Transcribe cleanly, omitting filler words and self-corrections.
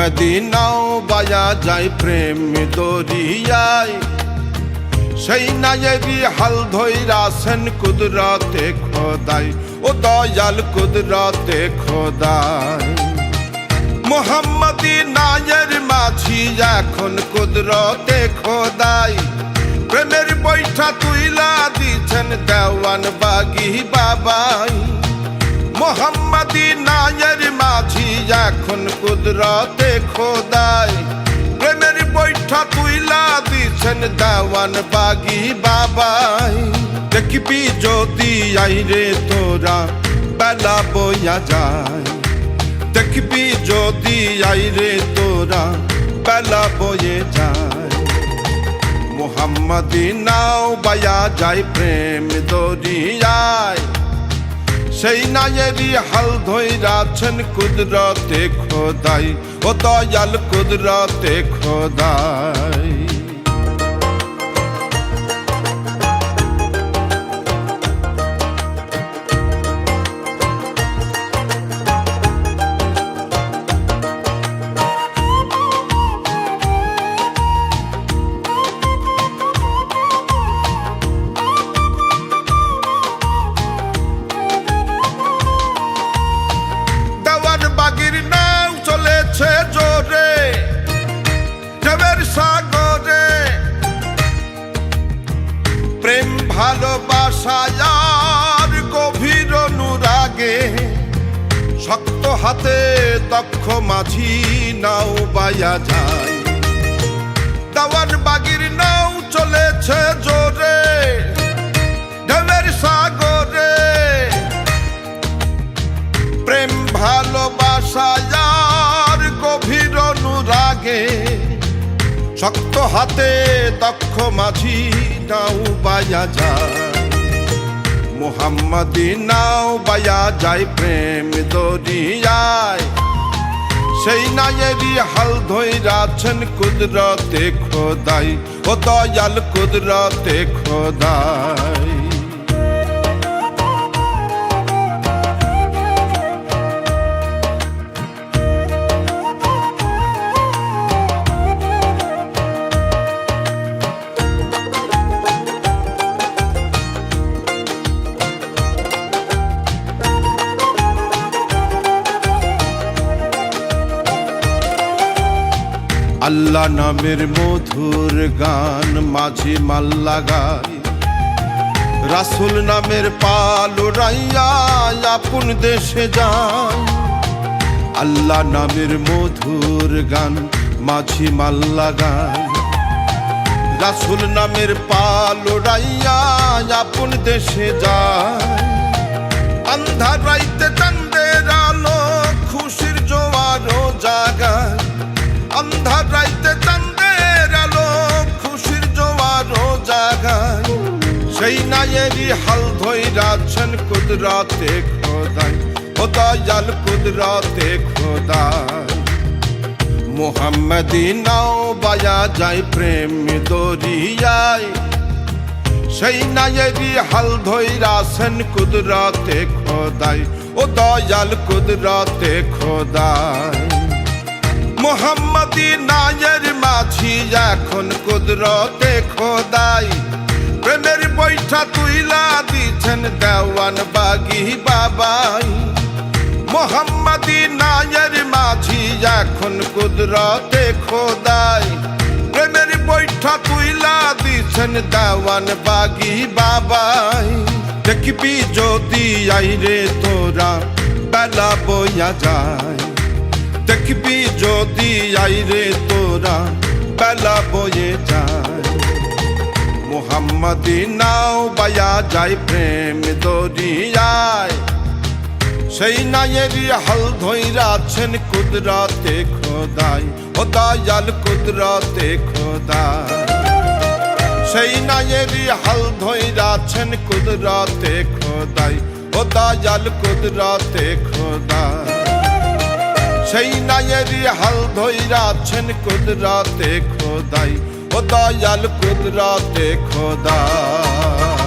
মদিনাও বায়া যায় প্রেম দরিয়ায়, সেই নায়েরি হাল ধইরাছেন কুদরতে খোদাই, ও দয়াল কুদরতে খোদাই। মোহাম্মদী নায়ের মাঝি এখন কুদরতে খোদাই, প্রেমের বৈঠা তুইলা দিছেন দেওয়ান বাগি বাবাই। মোহাম্মদী নায়ের মাঝি এখন কুদরতে খোদাই, প্রেমের বৈঠা তুইলা দিছেন দেওয়ান বাগি বাবাই। দেখবি যদি আইরে তোরা বেলা বইয়া যায়, দেখবি যদি আইরে তোরা বেলা বয়ে যায়। মোহাম্মদী নাও বায়া যায় প্রেম দরিয়ায়, সেই নায়েরি হাল ধইরাছেন কুদরতে খোদাই, ও দয়াল কুদরতে খোদাই। বাগির নাও চলেছে জোরে ঢেউয়ের সাগরে, প্রেম ভালোবাসায় আর গভীর অনুরাগে, শক্ত হাতে দক্ষ মাঝি নাও বায়া যায়। দাওয়ার বাগির নাও চলেছে জোরে ঢেউয়ের সাগরে, প্রেম ভালোবাসায় আর গভীর অনুরাগে, শক্ত হাতে দক্ষ মাঝি নাও বায়া যায়। মোহাম্মদী নাও বায়া যায় প্রেম দরিয়ায়, সেই নায়েরি হাল ধইরাছেন কুদরতে খোদাই, ও দয়াল কুদরতে খোদাই। আল্লাহ নামের মধুর গান মাঝি মাল্লা গায়, রাসূল নামের পাল উড়াইয়া আপন দেশে যায়। আল্লাহ নামের মধুর গান মাঝি মাল্লা গায়, রাসূল নামের পাল উড়াইয়া আপন দেশে যায়। আন্ধার রাইতে চাঁদের আলো খুশির জোয়ারও জাগায়, আন্ধার রাইতে চাঁদের আলো খুশির জোয়ারও জাগায়। সেই নায়েরি হাল ধইরাছেন কুদরতে খোদাই, ও দয়াল কুদরতে খোদাই। মোহাম্মদী নাও বায়া যায় প্রেম দরিয়ায়, সেই নায়েরি হাল ধইরাছেন কুদরতে খোদাই, ও দয়াল কুদরতে খোদাই। মোহাম্মদী নায়ের মাঝি এখন কুদরতে খোদাই, প্রেমের বৈঠা তুইলা দিছেন দেওয়ান বাগি বাবাই। মোহাম্মদী নায়ের মাঝি এখন কুদরতে খোদাই, প্রেমের বৈঠা তুইলা দিছেন দেওয়ান বাগি বাবাই। দেখবি যদি আইরে তোরা বেলা বইয়া যায়, দেখবি যদি আইরে তোরা বেলা বয়ে যায়। মোহাম্মদী নাও বায়া যায় প্রেম দরিয়ায়, সেই নায়েরি হাল ধইরাছেন কুদরতে খোদাই, ও দয়াল কুদরতে খোদাই। সেই নায়েরি হাল ধইরাছেন কুদরতে খোদাই, ও দয়াল কুদরতে খোদাই। সেই নায়েরি হাল ধইরাছেন কুদরতে খোদাই, ও দয়াল কুদরতে খোদাই।